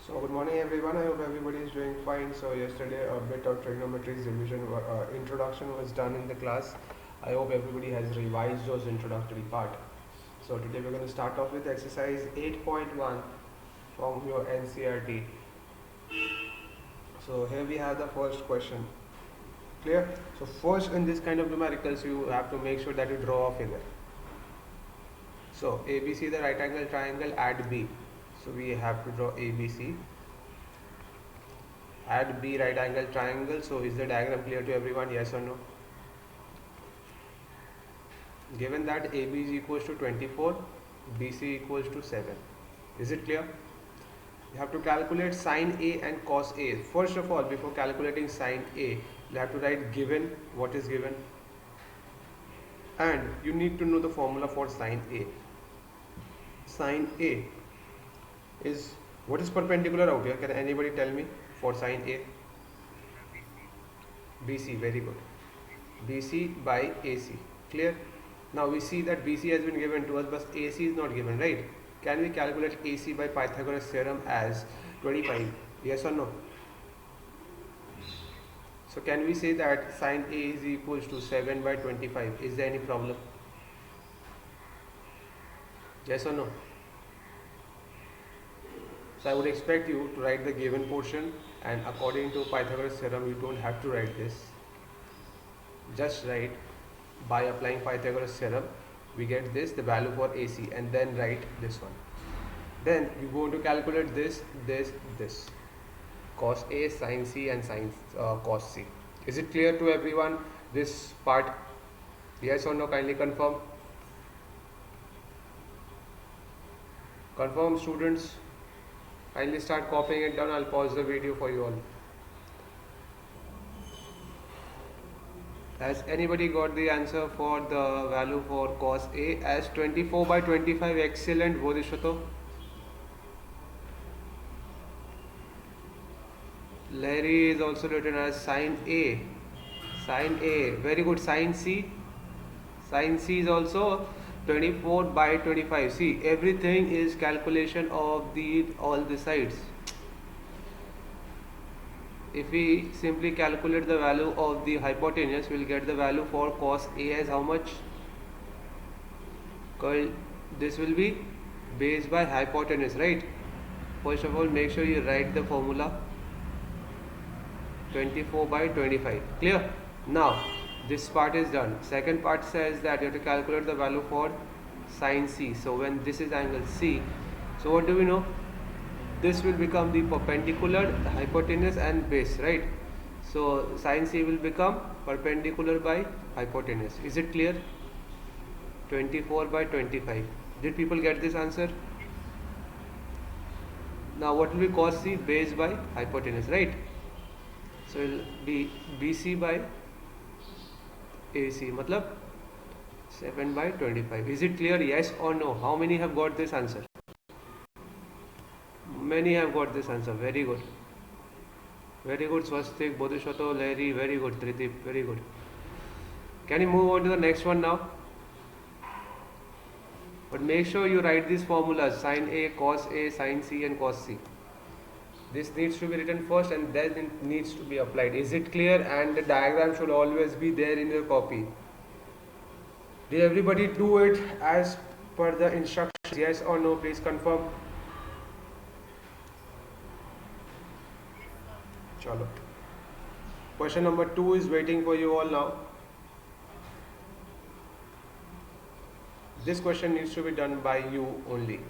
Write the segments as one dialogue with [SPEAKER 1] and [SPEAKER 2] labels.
[SPEAKER 1] So good morning everyone, I hope everybody is doing fine. So yesterday a bit of trigonometry's revision introduction was done in the class. I hope everybody has revised those introductory part. So today we're going to start off with exercise 8.1 from your NCRT. So here we have the first question. Clear? So first in this kind of numericals you have to make sure that you draw a figure. So ABC the right angle triangle at B. So we have to draw ABC at B right angle triangle. So is the diagram clear to everyone? Yes or no? Given that AB is equals to 24, BC equals to 7. Is it clear? You have to calculate sine A and cos A. First of all, before calculating sine A, you have to write given, what is given, and you need to know the formula for sine A. Sine A is, what is perpendicular out here? Can anybody tell me for sine A? BC, very good. BC by AC. Clear? Now we see that BC has been given to us, but AC is not given, right? Can we calculate AC by Pythagoras theorem as 25? Yes or no? So can we say that sine A is equals to 7 by 25? Is there any problem? Yes or no? So I would expect you to write the given portion, and according to Pythagoras theorem you don't have to write this. Just write by applying Pythagoras theorem we get this, the value for AC, and then write this one. Then you go to calculate this, cos A, sin C and sin cos C. Is it clear to everyone this part? Yes or no? Kindly confirm. Confirm students. Kindly start copying it down. I'll pause the video for you all. Has anybody got the answer for the value for cos A as 24 by 25? Excellent, Bodhisattva. Larry is also written as sin A. Sin A, very good. Sin C. Sin C is also 24 by 25. See, everything is calculation of all the sides. If we simply calculate the value of the hypotenuse, we will get the value for cos A as how much? This will be base by hypotenuse, right? First of all, make sure you write the formula 24 by 25. Clear? Now, this part is done. Second part says that you have to calculate the value for sin C. So when this is angle C, so what do we know? This will become the perpendicular, the hypotenuse and base, right? So sin C will become perpendicular by hypotenuse. Is it clear? 24 by 25. Did people get this answer? Now what will be cos C? Base by hypotenuse, right? So it will be BC by AC, matlab 7 by 25. Is it clear? Yes or no? How many have got this answer? Many have got this answer. Very good. Very good, Swastik, Bodhisattva, Larry. Very good, Tritip. Very good. Can you move on to the next one now? But make sure you write these formulas: sin A, cos A, sin C and cos C. This needs to be written first and then it needs to be applied. Is it clear? And the diagram should always be there in your copy. Did everybody do it as per the instructions? Yes or no? Please confirm. Chalo. Question number 2 is waiting for you all now. This question needs to be done by you only.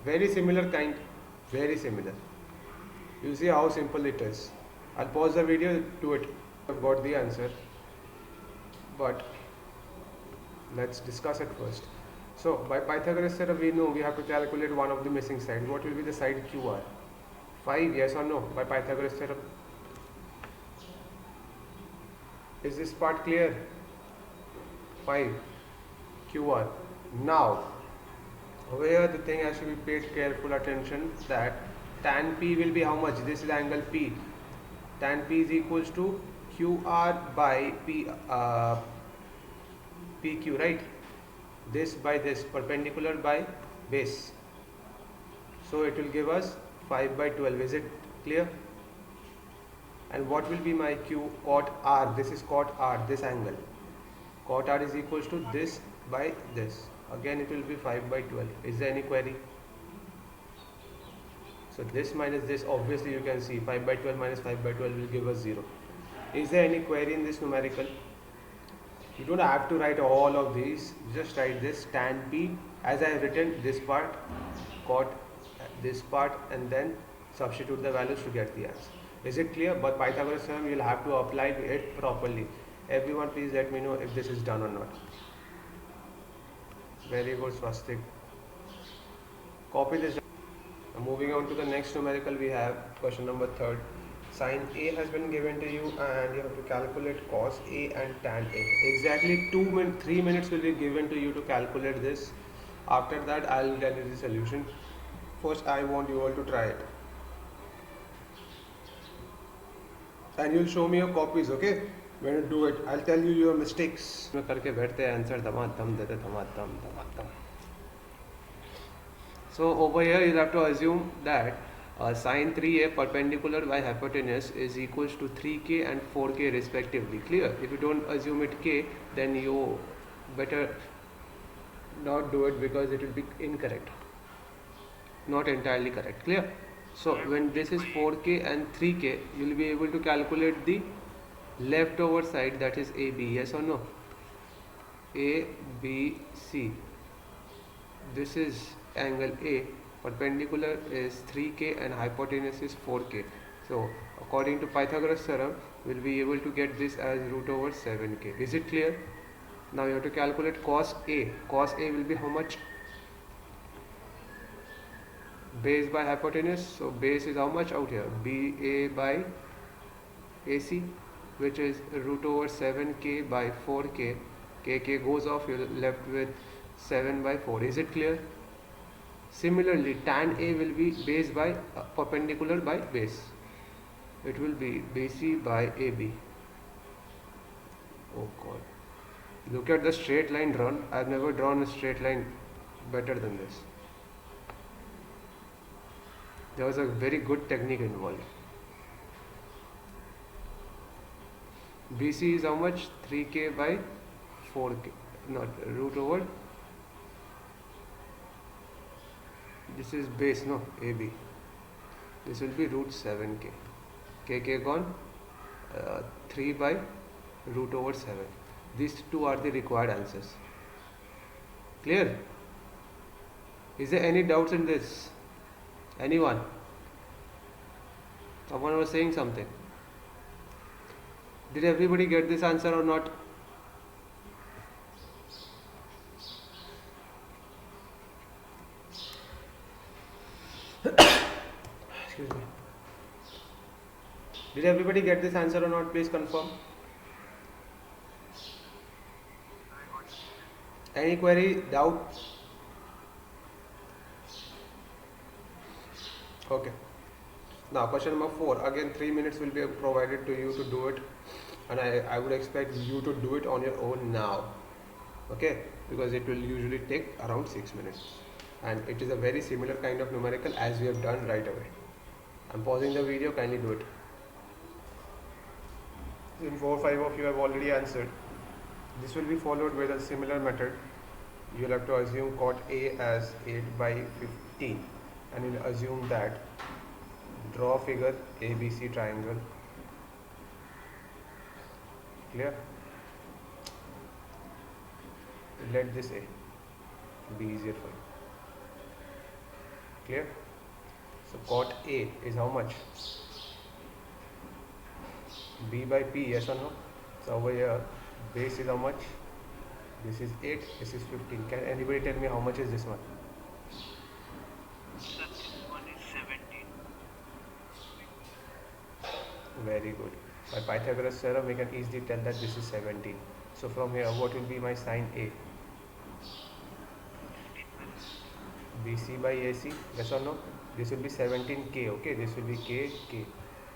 [SPEAKER 1] Very similar kind, very similar. You see how simple it is. I'll pause the video, do it. I've got the answer, but let's discuss it first. So by Pythagoras theorem we know we have to calculate one of the missing side. What will be the side QR? 5, yes or no? By Pythagoras theorem. Is this part clear? 5 QR. Now here the thing has to be paid careful attention that tan P will be how much? This is angle P. Tan P is equals to QR by PQ, right? This by this, perpendicular by base. So it will give us 5 by 12. Is it clear? And what will be my Q? Cot R. This is cot R, this angle. Cot R is equals to this by this. Again it will be 5 by 12. Is there any query? So this minus this, obviously you can see 5 by 12 minus 5 by 12 will give us 0. Is there any query in this numerical? You don't have to write all of these, just write this tan P as I have written this part, cot this part, and then substitute the values to get the answer. Is it clear? But Pythagoras theorem you will have to apply it properly. Everyone please let me know if this is done or not. Very good, Swastik. Copy this. Moving on to the next numerical, we have question number 3rd. Sin A has been given to you and you have to calculate cos A and tan A. Exactly 3 minutes will be given to you to calculate this. After that I will tell you the solution. First I want you all to try it. And you will show me your copies, okay? When you do it, I'll tell you your mistakes. करके बैठते हैं answer धमाधम देते धमाधम. So over here you have to assume that sin 3a perpendicular by hypotenuse is equals to 3k and 4k respectively. Clear? If you don't assume it k, then you better not do it because it will be incorrect, not entirely correct. Clear? So when this is 4k and 3k, you will be able to calculate the leftover side, that is AB. Yes or no? ABC. This is angle A, perpendicular is 3k and hypotenuse is 4k. So according to Pythagoras theorem, we will be able to get this as root over 7k. Is it clear? Now you have to calculate cos A. Cos A will be how much? Base by hypotenuse. So base is how much out here? BA by AC, which is root over 7k by 4k. K goes off, you're left with 7 by 4. Is it clear? Similarly, tan A will be base by perpendicular by base. It will be BC by AB. Oh God. Look at the straight line drawn. I've never drawn a straight line better than this. There was a very good technique involved. BC is how much? 3k by 4k. Not root over. This is base, no? AB. This will be root 7k. K gone. 3 by root over 7. These two are the required answers. Clear? Is there any doubts in this? Anyone? Someone was saying something. Did everybody get this answer or not? Excuse me. Did everybody get this answer or not? Please confirm. Any query, doubt? Okay. Now question number 4. Again 3 minutes will be provided to you to do it, and I would expect you to do it on your own now. Okay, because it will usually take around 6 minutes, and it is a very similar kind of numerical as we have done right away. I'm pausing the video, kindly do it. In 4 or 5 of you have already answered. This will be followed with a similar method. You will have to assume cot A as 8 by 15, and you'll assume that draw figure ABC triangle. Clear? Let this A be easier for you. Clear? So cot A is how much? B by P, yes or no? So over here base is how much? This is 8, this is 15. Can anybody tell me how much is this one?
[SPEAKER 2] Sir, this one is 17.
[SPEAKER 1] Very good. By Pythagoras theorem we can easily tell that this is 17. So from here what will be my sin A? BC by AC, yes or no? This will be 17k, okay? This will be k.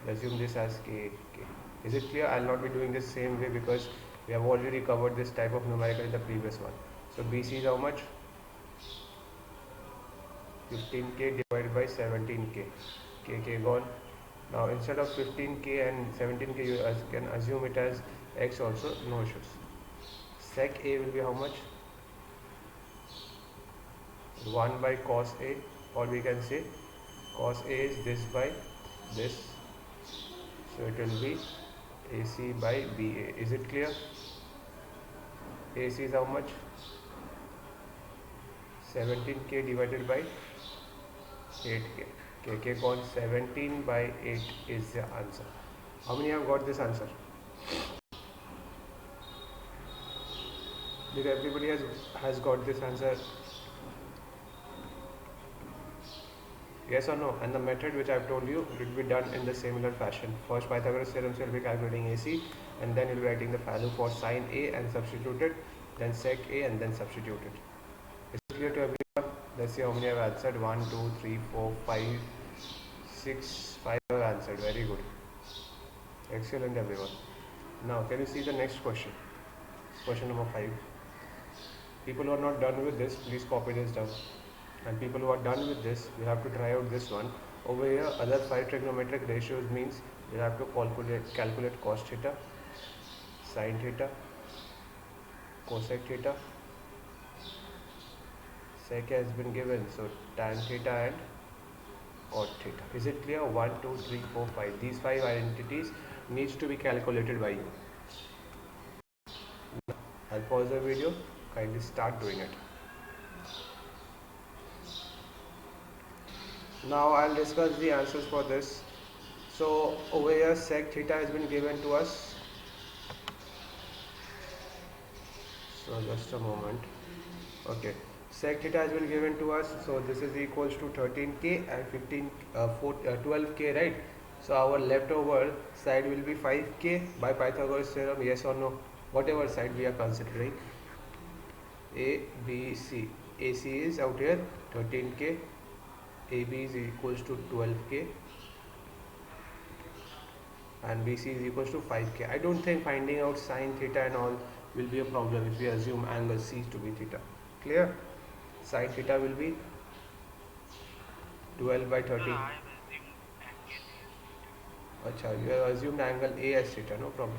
[SPEAKER 1] Assume this as k. Is it clear? I will not be doing this same way because we have already covered this type of numerical in the previous one. So BC is how much? 15k divided by 17k. k gone. Now instead of 15k and 17k, you can assume it as x also, no issues. Sec a will be how much? 1 by cos a, or we can say cos a is this by this, so it will be AC by BA. Is it clear? AC is how much? 17k divided by 8k. K cos 17 by 8 is the answer. How many have got this answer? Did everybody has got this answer? Yes or no? And the method which I have told you, it will be done in the similar fashion. First Pythagoras theorem, so you will be calculating AC, and then you will be writing the value for sine A and substitute it, then sec A and then substitute it. Is it clear to everyone? Let's see how many have answered. 1, 2, 3, 4, 5, 6, 5 have answered. Very good. Excellent everyone. Now can you see the next question? Question number 5. People who are not done with this, please copy this down. And people who are done with this, you have to try out this one. Over here, other 5 trigonometric ratios means you have to calculate cos theta, sin theta, cosec theta. Sec has been given, so tan theta and cot theta. Is it clear? 1, 2, 3, 4, 5. These 5 identities needs to be calculated by you. I'll pause the video. Kindly start doing it. Now I'll discuss the answers for this. So over here sec theta has been given to us. So just a moment. Okay, sec theta has been given to us. So this is equals to 13k and 12k, right? So our leftover side will be 5k by Pythagoras theorem. Yes or no? Whatever side we are considering. A, B, C. AC is out here 13k. AB is equals to 12k and BC is equals to 5k. I don't think finding out sine theta and all will be a problem if we assume angle C to be theta. Clear? Sine theta will be 12 by 13.
[SPEAKER 2] I have assumed angle is
[SPEAKER 1] Achha, you have assumed angle A as theta, no problem.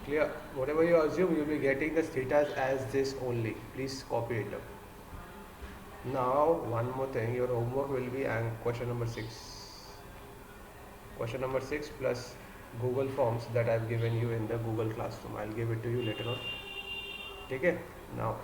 [SPEAKER 1] Clear? Whatever you assume, you will be getting the thetas as this only. Please copy it up. Now, one more thing, your homework will be question number 6. Question number 6 plus Google Forms that I have given you in the Google Classroom. I'll give it to you later on. Okay? Now,